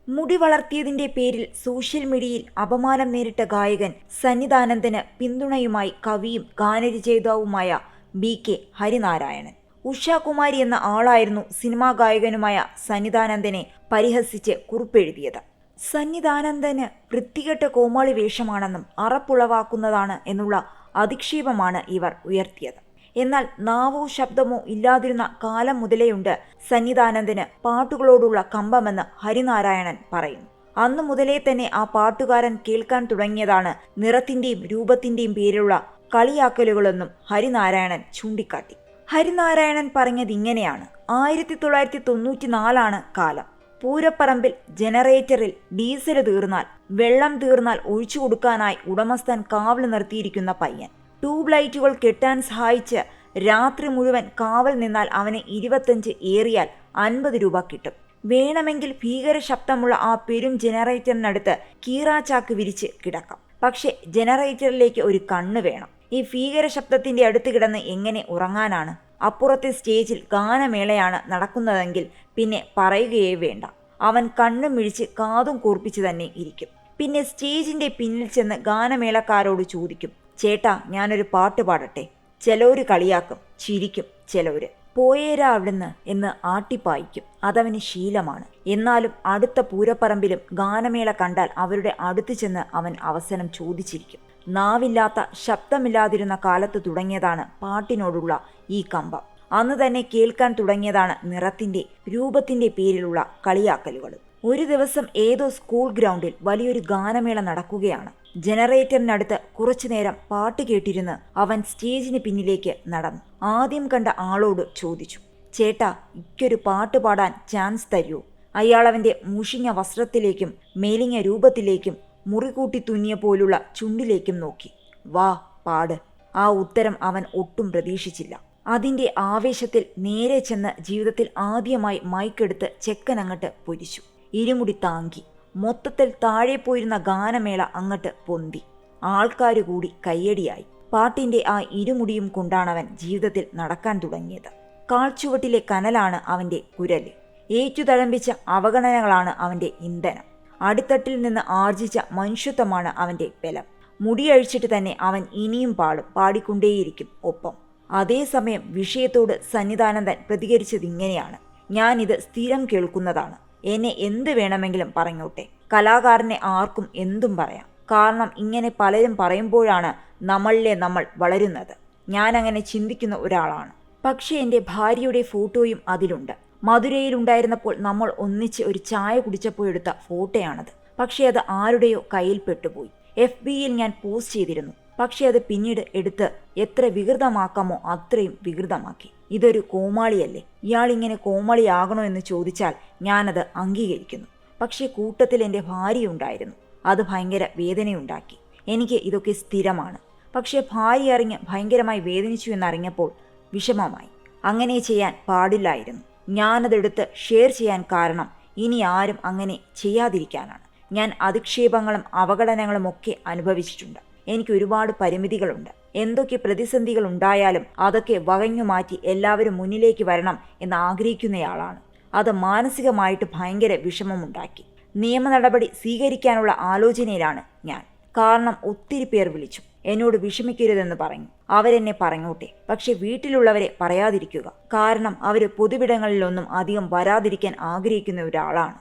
മുടി വളർത്തിയതിന്റെ പേരിൽ സോഷ്യൽ മീഡിയയിൽ അപമാനം നേരിട്ട ഗായകൻ സന്നിധാനന്ദന് പിന്തുണയുമായി കവിയും ഗാനരചയിതാവുമായ BK ഹരിനാരായണൻ. ഉഷാകുമാരി എന്ന ആളായിരുന്നു സിനിമാ ഗായകനുമായ സന്നിധാനന്ദനെ പരിഹസിച്ച് കുറിപ്പെഴുതിയത്. സന്നിധാനന്ദന് വൃത്തികെട്ട കോമാളി വേഷമാണെന്നും അറപ്പുളവാക്കുന്നതാണ് എന്നുള്ള അധിക്ഷേപമാണ് ഇവർ ഉയർത്തിയത്. എന്നാൽ നാവോ ശബ്ദമോ ഇല്ലാതിരുന്ന കാലം മുതലേയുണ്ട് സന്നിധാനന്ദന് പാട്ടുകളോടുള്ള കമ്പമെന്ന് ഹരിനാരായണൻ പറയുന്നു. അന്നു മുതലേ തന്നെ ആ പാട്ടുകാരൻ കേൾക്കാൻ തുടങ്ങിയതാണ് നിറത്തിന്റെയും രൂപത്തിന്റെയും പേരിലുള്ള കളിയാക്കലുകളെന്നും ഹരിനാരായണൻ ചൂണ്ടിക്കാട്ടി. ഹരിനാരായണൻ പറഞ്ഞത് ഇങ്ങനെയാണ്: 1994 കാലം. പൂരപ്പറമ്പിൽ ജനറേറ്ററിൽ ഡീസൽ തീർന്നാൽ, വെള്ളം തീർന്നാൽ ഒഴിച്ചു കൊടുക്കാനായി ഉടമസ്ഥൻ കാവൽ നിർത്തിയിരിക്കുന്ന പയ്യൻ. ട്യൂബ് ലൈറ്റുകൾ കെട്ടാൻ സഹായിച്ച് രാത്രി മുഴുവൻ കാവൽ നിന്നാൽ അവന് 25, ഏറിയാൽ 50 രൂപ കിട്ടും. വേണമെങ്കിൽ ഭീകര ശബ്ദമുള്ള ആ പെരും ജനറേറ്ററിനടുത്ത് കീറാച്ചാക്ക് വിരിച്ച് കിടക്കാം. പക്ഷെ ജനറേറ്ററിലേക്ക് ഒരു കണ്ണ് വേണം. ഈ ഭീകര ശബ്ദത്തിന്റെ അടുത്ത് കിടന്ന് എങ്ങനെ ഉറങ്ങാനാണ്? അപ്പുറത്തെ സ്റ്റേജിൽ ഗാനമേളയാണ് നടക്കുന്നതെങ്കിൽ പിന്നെ പറയുകയേ വേണ്ട. അവൻ കണ്ണും മിഴിച്ച് കാതും കൂർപ്പിച്ച് തന്നെ ഇരിക്കും. പിന്നെ സ്റ്റേജിന്റെ പിന്നിൽ ചെന്ന് ഗാനമേളക്കാരോട് ചോദിക്കും, ചേട്ടാ ഞാനൊരു പാട്ട് പാടട്ടെ. ചിലവര് കളിയാക്കും, ചിരിക്കും. ചിലവര് പോയേരാ അവിടുന്ന് എന്ന് ആട്ടിപ്പായിക്കും. അതവന് ശീലമാണ്. എന്നാലും അടുത്ത പൂരപ്പറമ്പിലും ഗാനമേള കണ്ടാൽ അവരുടെ അടുത്ത് ചെന്ന് അവൻ അവസരം ചോദിച്ചിരിക്കും. നാവില്ലാത്ത, ശബ്ദമില്ലാതിരുന്ന കാലത്ത് തുടങ്ങിയതാണ് പാട്ടിനോടുള്ള ഈ കമ്പം. അന്ന് തന്നെ കേൾക്കാൻ തുടങ്ങിയതാണ് നിറത്തിന്റെ രൂപത്തിന്റെ പേരിലുള്ള കളിയാക്കലുകളും. ഒരു ദിവസം ഏതോ സ്കൂൾ ഗ്രൗണ്ടിൽ വലിയൊരു ഗാനമേള നടക്കുകയാണ്. ജനറേറ്ററിനടുത്ത് കുറച്ചുനേരം പാട്ട് കേട്ടിരുന്ന് അവൻ സ്റ്റേജിന് പിന്നിലേക്ക് നടന്നു. ആദ്യം കണ്ട ആളോട് ചോദിച്ചു, ചേട്ടാ ഇക്കൊരു പാട്ട് പാടാൻ ചാൻസ് തരുമോ? അയാൾ അവന്റെ മുഷിഞ്ഞ വസ്ത്രത്തിലേക്കും മേലിഞ്ഞ രൂപത്തിലേക്കും മുറികൂട്ടി തുന്നിയ പോലുള്ള ചുണ്ടിലേക്കും നോക്കി. വാ പാട്. ആ ഉത്തരം അവൻ ഒട്ടും പ്രതീക്ഷിച്ചില്ല. അതിന്റെ ആവേശത്തിൽ നേരെ ചെന്ന് ജീവിതത്തിൽ ആദ്യമായി മൈക്കെടുത്ത് ചെക്കൻ അങ്ങട്ട് പൊരിച്ചു. ഇരുമുടി താങ്കി. മൊത്തത്തിൽ താഴെ പോയിരുന്ന ഗാനമേള അങ്ങട്ട് പൊന്തി. ആൾക്കാർ കൂടി കയ്യടിയായി. പാട്ടിന്റെ ആ ഇരുമുടിയും കൊണ്ടാണവൻ ജീവിതത്തിൽ നടക്കാൻ തുടങ്ങിയത്. കാൽച്ചുവട്ടിലെ കനലാണ് അവന്റെ കുരല്. ഏറ്റുതഴമ്പിച്ച അവഗണനകളാണ് അവന്റെ ഇന്ധനം. അടിത്തട്ടിൽ നിന്ന് ആർജിച്ച മനുഷ്യത്വമാണ് അവന്റെ ബലം. മുടിയഴിച്ചിട്ട് തന്നെ അവൻ ഇനിയും പാടും, പാടിക്കൊണ്ടേയിരിക്കും. ഒപ്പം അതേസമയം വിഷയത്തോട് സന്നിധാനന്ദൻ പ്രതികരിച്ചതിങ്ങനെയാണ്: ഞാനിത് സ്ഥിരം കേൾക്കുന്നതാണ്. എന്നെ എന്ത് വേണമെങ്കിലും പറഞ്ഞോട്ടെ. കലാകാരനെ ആർക്കും എന്തും പറയാം. കാരണം ഇങ്ങനെ പലരും പറയുമ്പോഴാണ് നമ്മളിലെ നമ്മൾ വളരുന്നത്. ഞാനങ്ങനെ ചിന്തിക്കുന്ന ഒരാളാണ്. പക്ഷേ എൻ്റെ ഭാര്യയുടെ ഫോട്ടോയും അതിലുണ്ട്. മധുരയിലുണ്ടായിരുന്നപ്പോൾ നമ്മൾ ഒന്നിച്ച് ഒരു ചായ കുടിച്ചപ്പോഴെടുത്ത ഫോട്ടോയാണത്. പക്ഷേ അത് ആരുടെയോ കയ്യിൽ പെട്ടുപോയി. FBയിൽ ഞാൻ പോസ്റ്റ് ചെയ്തിരുന്നു. പക്ഷേ അത് പിന്നീട് എടുത്ത് എത്ര വികൃതമാക്കാമോ അത്രയും വികൃതമാക്കി. ഇതൊരു കോമാളിയല്ലേ? ഇയാളിങ്ങനെ കോമാളിയാകണോ എന്ന് ചോദിച്ചാൽ ഞാനത് അംഗീകരിക്കുന്നു. പക്ഷേ കൂട്ടത്തിൽ എൻ്റെ ഭാര്യയുണ്ടായിരുന്നു. അത് ഭയങ്കര വേദനയുണ്ടാക്കി. എനിക്ക് ഇതൊക്കെ സ്ഥിരമാണ്. പക്ഷേ ഭാര്യ അറിഞ്ഞ് ഭയങ്കരമായി വേദനിച്ചു എന്നറിഞ്ഞപ്പോൾ വിഷമമായി. അങ്ങനെ ചെയ്യാൻ പാടില്ലായിരുന്നു. ഞാനതെടുത്ത് ഷെയർ ചെയ്യാൻ കാരണം ഇനി ആരും അങ്ങനെ ചെയ്യാതിരിക്കാനാണ്. ഞാൻ അധിക്ഷേപങ്ങളും അവഗണനകളും ഒക്കെ അനുഭവിച്ചിട്ടുണ്ട്. എനിക്ക് ഒരുപാട് പരിമിതികളുണ്ട്. എന്തൊക്കെ പ്രതിസന്ധികൾ ഉണ്ടായാലും അതൊക്കെ വകഞ്ഞു മാറ്റി എല്ലാവരും മുന്നിലേക്ക് വരണം എന്ന് ആഗ്രഹിക്കുന്നയാളാണ്. അത് മാനസികമായിട്ട് ഭയങ്കര വിഷമമുണ്ടാക്കി. നിയമ നടപടി സ്വീകരിക്കാനുള്ള ആലോചനയിലാണ് ഞാൻ. കാരണം ഒത്തിരി പേർ വിളിച്ചു എന്നോട് വിഷമിക്കരുതെന്ന് പറഞ്ഞു. അവരെന്നെ പറഞ്ഞോട്ടെ. പക്ഷെ വീട്ടിലുള്ളവരെ പറയാതിരിക്കുക. കാരണം അവർ പൊതുവിടങ്ങളിലൊന്നും അധികം വരാതിരിക്കാൻ ആഗ്രഹിക്കുന്ന ഒരാളാണ്.